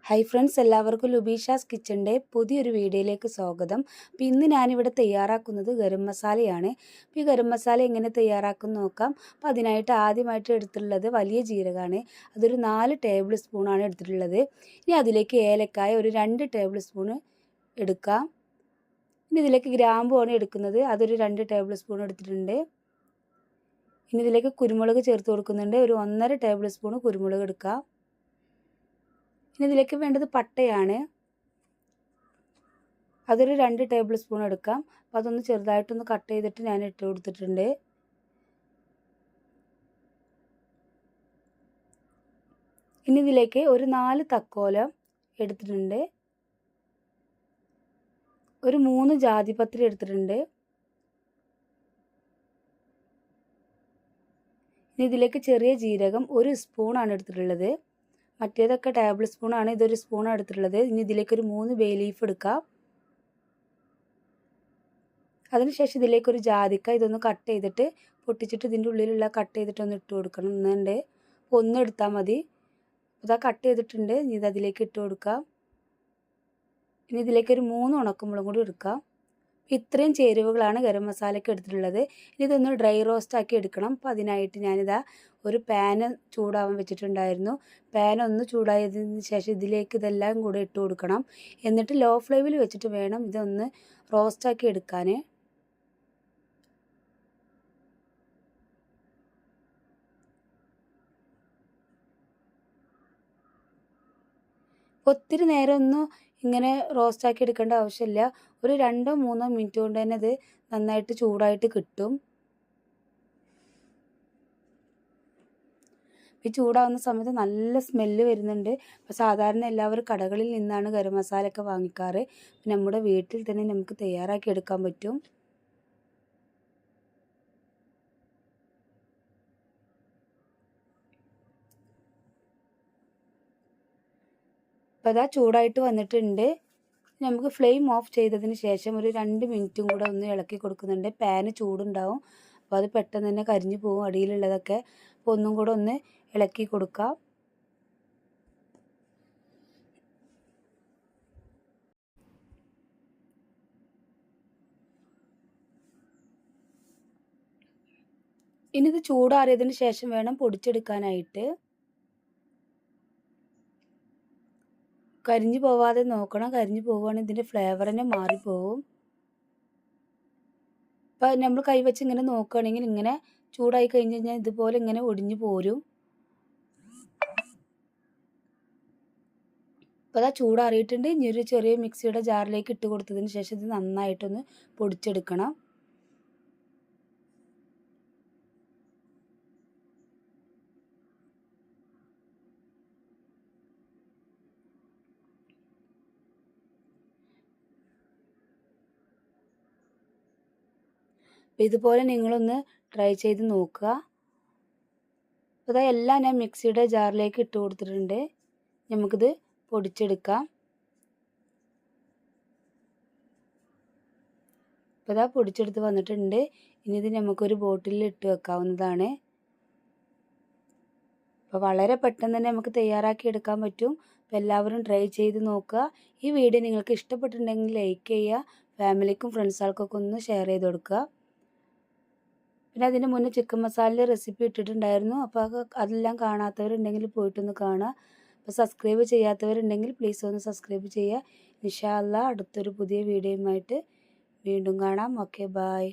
Hi friends, എല്ലാവർക്കും ലുബീഷാസ് കിച്ചൻ്റെ പുതിയൊരു വീഡിയോയിലേക്ക് സ്വാഗതം. അപ്പോൾ ഇന്ന് ഞാനിവിടെ തയ്യാറാക്കുന്നത് ഗരം മസാലയാണ്. അപ്പോൾ ഈ ഗരം മസാല എങ്ങനെ തയ്യാറാക്കുന്നു നോക്കാം. അപ്പോൾ അതിനായിട്ട് ആദ്യമായിട്ട് എടുത്തിട്ടുള്ളത് വലിയ ജീരകമാണ്. അതൊരു 4 ടേബിൾ സ്പൂണാണ് എടുത്തിട്ടുള്ളത്. ഇനി അതിലേക്ക് ഏലക്കായ ഒരു 2 ടേബിൾ സ്പൂണ് എടുക്കാം. ഇനി ഇതിലേക്ക് ഗ്രാമ്പുമാണ് എടുക്കുന്നത്. അതൊരു 2 ടേബിൾ സ്പൂൺ എടുത്തിട്ടുണ്ട്. ഇനി ഇതിലേക്ക് കുരുമുളക് ചേർത്ത് കൊടുക്കുന്നുണ്ട്. ഒരു 1.5 ടേബിൾ സ്പൂൺ കുരുമുളക് എടുക്കാം. ഇനി ഇതിലേക്ക് വേണ്ടത് പട്ടയാണ്. അതൊരു 2 ടേബിൾ സ്പൂൺ എടുക്കാം. അപ്പോൾ അതൊന്ന് ചെറുതായിട്ടൊന്ന് കട്ട് ചെയ്തിട്ട് ഞാൻ ഇട്ട് കൊടുത്തിട്ടുണ്ട്. ഇനി ഇതിലേക്ക് ഒരു 4 തക്കോലം എടുത്തിട്ടുണ്ട്. ഒരു 3 ജാതിപത്രി എടുത്തിട്ടുണ്ട്. ഇനി ഇതിലേക്ക് ചെറിയ ജീരകം 1 സ്പൂണാണ് എടുത്തിട്ടുള്ളത്. മറ്റേതൊക്കെ ടേബിൾ സ്പൂണാണ്, ഇതൊരു സ്പൂണാണ് എടുത്തിട്ടുള്ളത്. ഇനി ഇതിലേക്കൊരു 3 ബേ ലീഫ് എടുക്കാം. അതിനുശേഷം ഇതിലേക്കൊരു ജാതിക്ക ഇതൊന്ന് കട്ട് ചെയ്തിട്ട് പൊട്ടിച്ചിട്ട് ഇതിൻ്റെ ഉള്ളിലുള്ള കട്ട് ചെയ്തിട്ടൊന്ന് ഇട്ട് കൊടുക്കണം. എന്നുണ്ട് ഒന്ന് എടുത്താൽ മതി. അതാ കട്ട് ചെയ്തിട്ടുണ്ട്. ഇനി ഇത് അതിലേക്ക് ഇട്ട് കൊടുക്കാം. ഇനി ഇതിലേക്കൊരു 3 ഉണക്കമുളകും കൂടി എടുക്കാം. ഇത്രയും ചേരുവകളാണ് ഗരം മസാലയ്ക്ക് എടുത്തിട്ടുള്ളത്. ഇനി ഇതൊന്ന് ഡ്രൈ റോസ്റ്റ് ആക്കി എടുക്കണം. അപ്പോൾ അതിനായിട്ട് ഞാനിതാ ഒരു പാന് ചൂടാവാൻ വെച്ചിട്ടുണ്ടായിരുന്നു. പാൻ ഒന്ന് ചൂടായതിന് ശേഷം ഇതിലേക്ക് ഇതെല്ലാം കൂടെ ഇട്ട് കൊടുക്കണം. എന്നിട്ട് ലോ ഫ്ലെയിമിൽ വെച്ചിട്ട് വേണം ഇതൊന്ന് റോസ്റ്റാക്കി എടുക്കാൻ. ഒത്തിരി നേരമൊന്നും ഇങ്ങനെ റോസ്റ്റാക്കി എടുക്കേണ്ട ആവശ്യമില്ല. ഒരു 2-3 മിനിറ്റ് കൊണ്ട് തന്നെ ഇത് നന്നായിട്ട് ചൂടായിട്ട് കിട്ടും. ഈ ചൂടാവുന്ന സമയത്ത് നല്ല സ്മെല്ല് വരുന്നുണ്ട്. അപ്പോൾ സാധാരണ എല്ലാവരും കടകളിൽ നിന്നാണ് ഗരം മസാലയൊക്കെ വാങ്ങിക്കാറ്. നമ്മുടെ വീട്ടിൽ തന്നെ നമുക്ക് തയ്യാറാക്കി എടുക്കാൻ പറ്റും. അപ്പോൾ അതാ ചൂടായിട്ട് വന്നിട്ടുണ്ട്. നമുക്ക് ഫ്ലെയിം ഓഫ് ചെയ്തതിന് ശേഷം ഒരു 2 മിനിറ്റും കൂടെ ഒന്ന് ഇളക്കി കൊടുക്കുന്നുണ്ട്. പാന് ചൂടുണ്ടാവും, അപ്പോൾ അത് പെട്ടെന്ന് തന്നെ കരിഞ്ഞു പോകും അടിയിലുള്ളതൊക്കെ. അപ്പോൾ ഒന്നും കൂടെ ഒന്ന് ഇളക്കി കൊടുക്കാം. ഇനി ഇത് ചൂടാറിയതിന് ശേഷം വേണം പൊടിച്ചെടുക്കാനായിട്ട്. കരിഞ്ഞു പോവാതെ നോക്കണം. കരിഞ്ഞു പോവുകയാണെങ്കിൽ ഇതിൻ്റെ ഫ്ലേവർ തന്നെ മാറിപ്പോവും. അപ്പോൾ നമ്മൾ കൈവച്ച് ഇങ്ങനെ നോക്കുകയാണെങ്കിൽ ഇങ്ങനെ ചൂടായി കഴിഞ്ഞ് കഴിഞ്ഞാൽ ഇതുപോലെ ഇങ്ങനെ ഒടിഞ്ഞു പോരും. അപ്പോൾ അതാ ചൂടാറിയിട്ടുണ്ട്. ഇനി ഒരു ചെറിയ മിക്സിയുടെ ജാറിലേക്ക് ഇട്ട് കൊടുത്തതിന് ശേഷം ഇത് നന്നായിട്ടൊന്ന് പൊടിച്ചെടുക്കണം. അപ്പോൾ ഇതുപോലെ നിങ്ങളൊന്ന് ട്രൈ ചെയ്ത് നോക്കുക. അപ്പോൾ അതാ എല്ലാം ഞാൻ മിക്സിയുടെ ജാറിലേക്ക് ഇട്ട് കൊടുത്തിട്ടുണ്ട്. നമുക്കിത് പൊടിച്ചെടുക്കാം. അപ്പോൾ ഇതാ പൊടിച്ചെടുത്ത് വന്നിട്ടുണ്ട്. ഇനി ഇത് നമുക്കൊരു ബോട്ടിലിൽ ഇട്ട് വെക്കാവുന്നതാണ്. അപ്പോൾ വളരെ പെട്ടെന്ന് തന്നെ നമുക്ക് തയ്യാറാക്കി എടുക്കാൻ പറ്റും. അപ്പോൾ എല്ലാവരും ട്രൈ ചെയ്ത് നോക്കുക. ഈ വീഡിയോ നിങ്ങൾക്ക് ഇഷ്ടപ്പെട്ടിട്ടുണ്ടെങ്കിൽ ലൈക്ക് ചെയ്യുക. ഫാമിലിക്കും ഫ്രണ്ട്സുകൾക്കൊക്കെ ഒന്ന് ഷെയർ ചെയ്ത് കൊടുക്കുക. പിന്നെ അതിന് മുന്നേ ചിക്കൻ മസാലയുടെ റെസിപ്പി ഇട്ടിട്ടുണ്ടായിരുന്നു. അപ്പോൾ അതെല്ലാം കാണാത്തവരുണ്ടെങ്കിൽ പോയിട്ടൊന്ന് കാണുക. അപ്പോൾ സബ്സ്ക്രൈബ് ചെയ്യാത്തവരുണ്ടെങ്കിൽ പ്ലീസ് ഒന്ന് സബ്സ്ക്രൈബ് ചെയ്യുക. ഇൻഷാ അല്ലാഹ് അടുത്തൊരു പുതിയ വീഡിയോയുമായിട്ട് വീണ്ടും കാണാം. Okay, by.